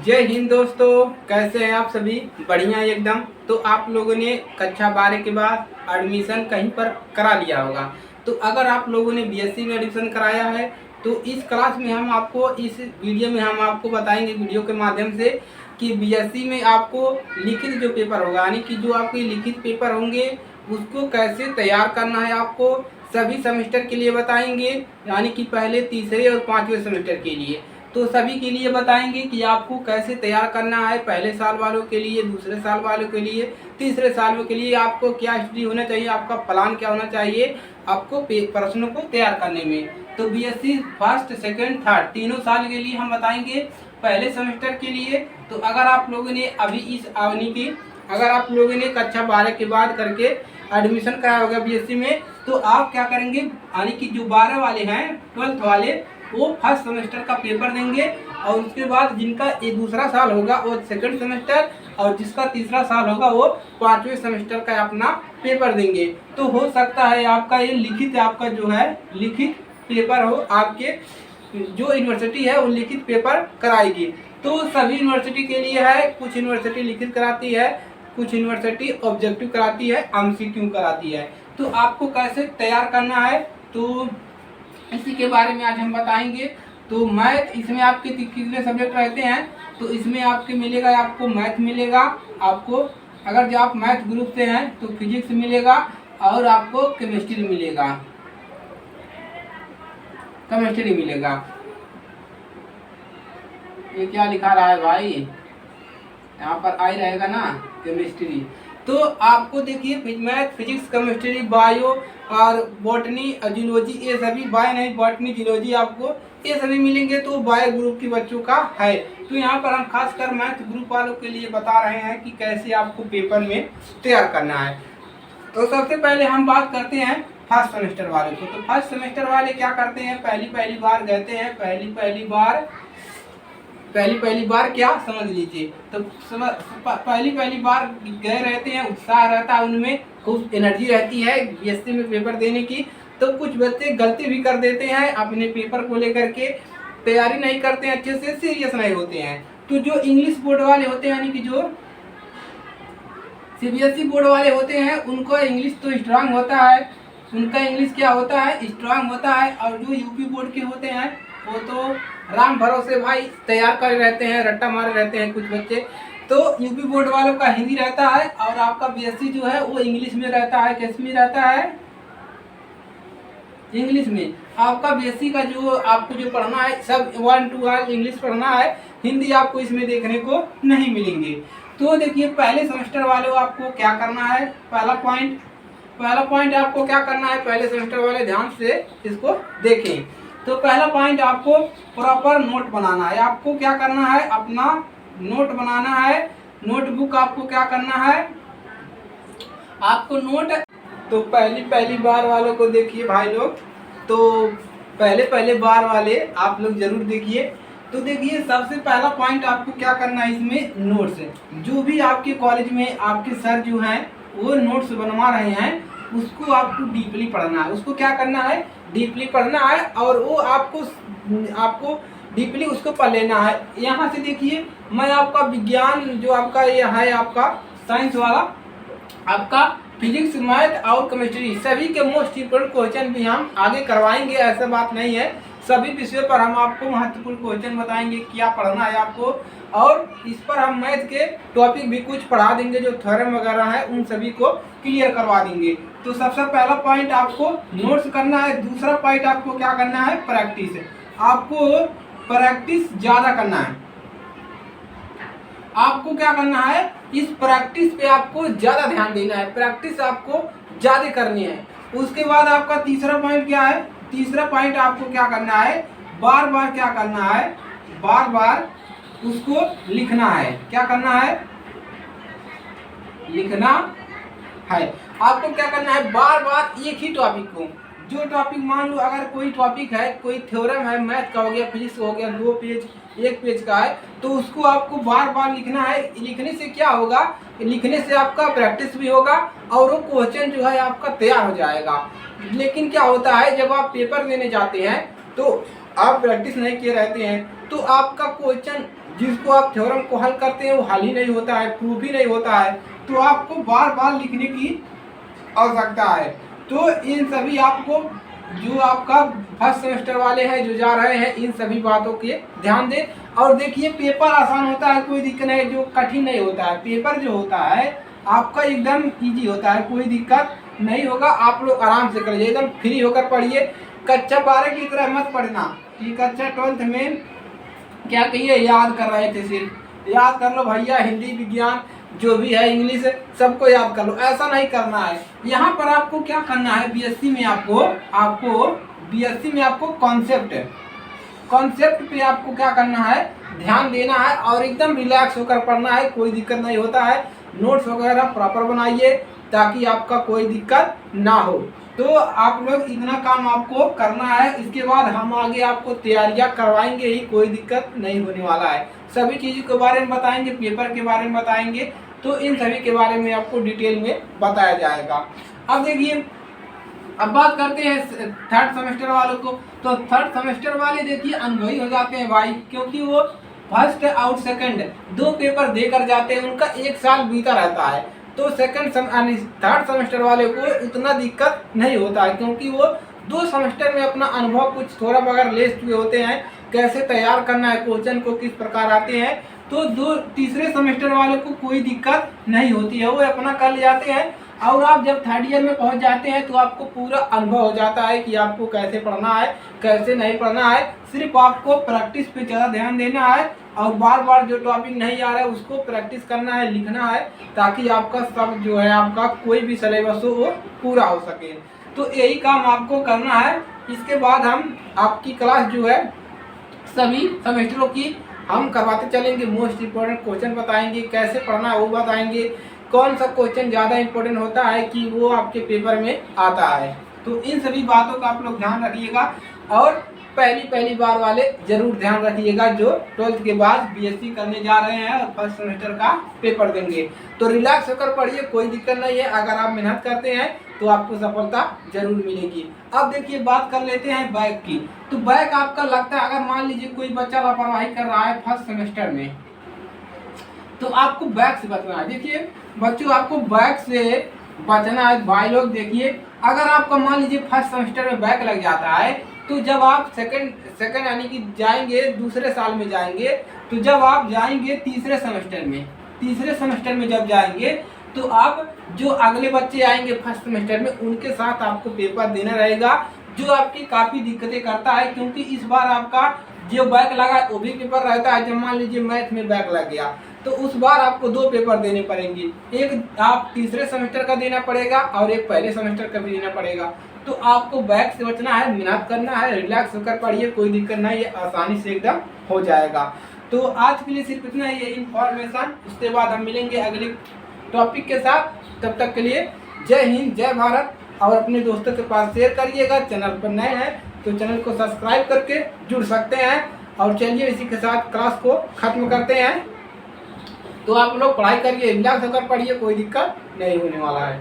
जय हिंद दोस्तों, कैसे हैं आप सभी? बढ़िया एकदम। तो आप लोगों ने कक्षा 12 के बाद एडमिशन कहीं पर करा लिया होगा। तो अगर आप लोगों ने बीएससी में एडमिशन कराया है तो इस क्लास में हम आपको इस वीडियो में हम आपको बताएंगे वीडियो के माध्यम से कि बीएससी में आपको लिखित जो पेपर होगा यानी कि जो आपके लिखित पेपर होंगे उसको कैसे तैयार करना है आपको सभी सेमेस्टर के लिए बताएंगे, यानी कि पहले, तीसरे और पाँचवें सेमेस्टर के लिए। तो सभी के लिए बताएंगे कि आपको कैसे तैयार करना है, पहले साल वालों के लिए, दूसरे साल वालों के लिए, तीसरे साल के लिए आपको क्या स्टडी होना चाहिए, आपका प्लान क्या होना चाहिए आपको प्रश्नों को तैयार करने में। तो बीएससी फर्स्ट, सेकंड, थर्ड तीनों साल के लिए हम बताएंगे। पहले सेमेस्टर के लिए तो अगर आप लोगों ने अभी इस आवनी की अगर आप लोगों ने कक्षा 12 के बाद करके एडमिशन कराया होगा बीएससी में, तो आप क्या करेंगे, यानी कि जो 12 वाले हैं, 12th वाले, वो फर्स्ट सेमेस्टर का पेपर देंगे और उसके बाद जिनका ये दूसरा साल होगा वो सेकंड सेमेस्टर और जिसका तीसरा साल होगा वो पाँचवें सेमेस्टर का अपना पेपर देंगे। तो हो सकता है आपका ये लिखित आपका जो है लिखित पेपर हो, आपके जो यूनिवर्सिटी है वो लिखित पेपर कराएगी। तो सभी यूनिवर्सिटी के लिए है, कुछ यूनिवर्सिटी लिखित कराती है, कुछ यूनिवर्सिटी ऑब्जेक्टिव कराती है, एमसीक्यू कराती है। तो आपको कैसे तैयार करना है तो इसी के बारे में आज हम बताएंगे। तो मैथ, इसमें आपके कितने सब्जेक्ट रहते हैं तो इसमें आपके मिलेगा, आपको मैथ मिलेगा, आपको अगर जो आप मैथ ग्रुप से हैं तो फिजिक्स मिलेगा और आपको केमिस्ट्री मिलेगा। ये क्या लिखा रहा है भाई, यहाँ पर आई रहेगा ना, केमिस्ट्री। तो आपको देखिए मैथ, फिजिक्स, केमिस्ट्री, बायो और बॉटनी, जूलॉजी, ये सभी बायो नहीं, बॉटनी, जूलॉजी आपको ये सभी मिलेंगे। तो बायो ग्रुप के बच्चों का है। तो यहाँ पर हम खासकर मैथ ग्रुप वालों के लिए बता रहे हैं कि कैसे आपको पेपर में तैयार करना है। तो सबसे पहले हम बात करते हैं फर्स्ट सेमेस्टर वाले को। तो फर्स्ट सेमेस्टर वाले क्या करते हैं, पहली बार गए हैं, पहली बार क्या समझ लीजिए। तो पहली बार गए रहते हैं, उत्साह रहता है उनमें, खूब एनर्जी रहती है बीएससी में पेपर देने की। तो कुछ बच्चे गलती भी कर देते हैं अपने पेपर को लेकर के, तैयारी नहीं करते हैं अच्छे से, सीरियस नहीं होते हैं। तो जो इंग्लिश बोर्ड वाले होते हैं, यानी कि जो सीबीएसई बोर्ड वाले होते हैं, उनको इंग्लिश तो स्ट्रांग होता है, उनका इंग्लिश क्या होता है, स्ट्रांग होता है। और जो यूपी बोर्ड के होते हैं वो तो राम भरोसे भाई तैयार कर रहते हैं, रट्टा मारे रहते हैं कुछ बच्चे। तो यूपी बोर्ड वालों का हिंदी रहता है और आपका बीएससी जो है वो इंग्लिश में रहता है। किस में रहता है? इंग्लिश में। आपका बीएससी का जो आपको जो पढ़ना है सब 1 to 1 इंग्लिश पढ़ना है, हिंदी आपको इसमें देखने को नहीं मिलेंगे। तो देखिए पहले सेमेस्टर वालों आपको क्या करना है, पहला पॉइंट आपको क्या करना है, पहले सेमेस्टर वाले ध्यान से इसको देखें। तो पहला पॉइंट आपको प्रॉपर नोट बनाना है। आपको क्या करना है, अपना नोट बनाना है। नोटबुक आपको क्या करना है, आपको नोट। तो पहली बार वालों को देखिए भाई लोग, तो पहले बार वाले आप लोग जरूर देखिए। तो देखिए सबसे पहला पॉइंट आपको क्या करना है, इसमें नोट्स, जो भी आपके कॉलेज में आपके सर जो हैं वो नोट्स बनवा रहे हैं उसको आपको डीपली पढ़ना है। उसको क्या करना है, डीपली पढ़ना है और वो आपको डीपली उसको पढ़ लेना है। यहाँ से देखिए मैं आपका विज्ञान जो आपका ये है, आपका साइंस वाला, आपका फिजिक्स, मैथ और केमिस्ट्री सभी के मोस्ट इम्पोर्टेंट क्वेश्चन भी हम आगे करवाएंगे, ऐसा बात नहीं है। सभी विषयों पर हम आपको महत्वपूर्ण क्वेश्चन बताएंगे, क्या पढ़ना है आपको। और इस पर हम मैथ के टॉपिक भी कुछ पढ़ा देंगे, जो थ्योरम वगैरह है उन सभी को क्लियर करवा देंगे। तो सबसे पहला पॉइंट आपको नोट्स करना है। दूसरा पॉइंट आपको क्या करना है, प्रैक्टिस। आपको प्रैक्टिस ज़्यादा करना है। आपको क्या करना है, इस प्रैक्टिस पे आपको ज़्यादा ध्यान देना है, प्रैक्टिस आपको ज़्यादा करनी है। उसके बाद आपका तीसरा पॉइंट क्या है, तीसरा पॉइंट आपको क्या करना है, बार बार क्या करना है, बार बार उसको लिखना है। क्या करना है, लिखना है। आपको क्या करना है, बार बार एक ही टॉपिक को, जो टॉपिक मान लो अगर कोई टॉपिक है, कोई थ्योरम है, मैथ का हो गया, फिजिक्स हो गया, 2 पेज 1 पेज का है, तो उसको आपको बार बार लिखना है। लिखने से क्या होगा, लिखने से आपका प्रैक्टिस भी होगा और वो क्वेश्चन जो है आपका तैयार हो जाएगा। लेकिन क्या होता है, जब आप पेपर देने जाते हैं तो आप प्रैक्टिस नहीं किए रहते हैं तो आपका क्वेश्चन जिसको आप थ्योरम को हल करते हैं वो हल ही नहीं होता है, प्रूफ ही नहीं होता है, तो आपको बार बार लिखने की आवश्यकता है। तो इन सभी आपको जो आपका फर्स्ट सेमेस्टर वाले हैं जो जा रहे हैं, इन सभी बातों के ध्यान दें। और देखिए पेपर आसान होता है, कोई दिक्कत नहीं, जो कठिन नहीं होता है। पेपर जो होता है आपका एकदम इजी होता है, कोई दिक्कत नहीं होगा। आप लोग आराम से करिए, एकदम फ्री होकर पढ़िए। कक्षा 12 की तरह मत पढ़ना कि कक्षा 12 में क्या कहिए याद कर रहे थे, सिर्फ याद कर लो भैया, हिंदी विज्ञान जो भी है, इंग्लिश सबको याद कर लो, ऐसा नहीं करना है। यहाँ पर आपको क्या करना है, बीएससी में आपको कॉन्सेप्ट पे आपको क्या करना है, ध्यान देना है और एकदम रिलैक्स होकर पढ़ना है, कोई दिक्कत नहीं होता है। नोट्स वगैरह प्रॉपर बनाइए ताकि आपका कोई दिक्कत ना हो। तो आप लोग इतना काम आपको करना है। इसके बाद हम आगे आपको तैयारियां करवाएंगे ही, कोई दिक्कत नहीं होने वाला है। सभी चीज़ों के बारे में बताएंगे, पेपर के बारे में बताएंगे, तो इन सभी के बारे में आपको डिटेल में बताया जाएगा। अब देखिए, अब बात करते हैं थर्ड सेमेस्टर वालों को। तो थर्ड सेमेस्टर वाले देखिए अनुभवी हो जाते हैं भाई, क्योंकि वो फर्स्ट और सेकंड 2 पेपर देकर जाते हैं, उनका 1 साल बीता रहता है। तो थर्ड सेमेस्टर वाले को उतना दिक्कत नहीं होता है, क्योंकि वो 2 सेमेस्टर में अपना अनुभव कुछ थोड़ा बगैर ले चुके होते हैं, कैसे तैयार करना है, क्वेश्चन को किस प्रकार आते हैं। तो तीसरे सेमेस्टर वाले को कोई दिक्कत नहीं होती है, वो अपना कर ले जाते हैं। और आप जब थर्ड ईयर में पहुंच जाते हैं तो आपको पूरा अनुभव हो जाता है कि आपको कैसे पढ़ना है, कैसे नहीं पढ़ना है। सिर्फ आपको प्रैक्टिस पे ज़्यादा ध्यान देना है और बार बार जो टॉपिक नहीं आ रहा है उसको प्रैक्टिस करना है, लिखना है, ताकि आपका सब जो है आपका कोई भी सिलेबस हो वो पूरा हो सके। तो यही काम आपको करना है। इसके बाद हम आपकी क्लास जो है सभी सेमेस्टरों की हम करवाते चलेंगे। मोस्ट इम्पोर्टेंट क्वेश्चन बताएंगे, कैसे पढ़ना है वो बताएंगे, कौन सा क्वेश्चन ज़्यादा इम्पोर्टेंट होता है कि वो आपके पेपर में आता है। तो इन सभी बातों का आप लोग ध्यान रखिएगा। और पहली बार वाले जरूर ध्यान रखिएगा जो 12th के बाद बीएससी करने जा रहे हैं और फर्स्ट सेमेस्टर का पेपर देंगे। तो रिलैक्स होकर पढ़िए, कोई दिक्कत नहीं है। अगर आप मेहनत करते हैं तो आपको सफलता जरूर मिलेगी। अब देखिए बात कर लेते हैं बैक की। तो बैक आपका लगता है, अगर मान लीजिए कोई बच्चा लापरवाही कर रहा है फर्स्ट सेमेस्टर में, तो आपको बैक से बचना है। देखिए बच्चों, आपको बैक से बचना है भाई लोग। देखिए अगर आपका मान लीजिए फर्स्ट सेमेस्टर में बैक लग जाता है, तो जब आप सेकंड यानी कि जाएंगे, दूसरे साल में जाएंगे, तो जब आप जाएंगे तीसरे सेमेस्टर में जब जाएंगे, तो आप जो अगले बच्चे आएंगे फर्स्ट सेमेस्टर में, उनके साथ आपको पेपर देना रहेगा, जो आपकी काफ़ी दिक्कतें करता है। क्योंकि इस बार आपका जो बैक लगा वो भी पेपर रहता है। जब मान लीजिए मैथ में बैक लग गया तो उस बार आपको 2 पेपर देने पड़ेंगे, एक आप तीसरे सेमेस्टर का देना पड़ेगा और एक पहले सेमेस्टर का भी देना पड़ेगा। तो आपको बैक से बचना है, मेहनत करना है, रिलैक्स होकर पढ़िए, कोई दिक्कत नहीं है, आसानी से एकदम हो जाएगा। तो आज के लिए सिर्फ इतना ही है इन्फॉर्मेशन। उसके बाद हम मिलेंगे अगले टॉपिक के साथ। तब तक के लिए जय हिंद, जय भारत। और अपने दोस्तों के पास शेयर करिएगा। चैनल पर नए हैं तो चैनल को सब्सक्राइब करके जुड़ सकते हैं। और चलिए इसी के साथ क्लास को खत्म करते हैं। तो आप लोग पढ़ाई करिए, रिलैक्स होकर पढ़िए, कोई दिक्कत नहीं होने वाला है।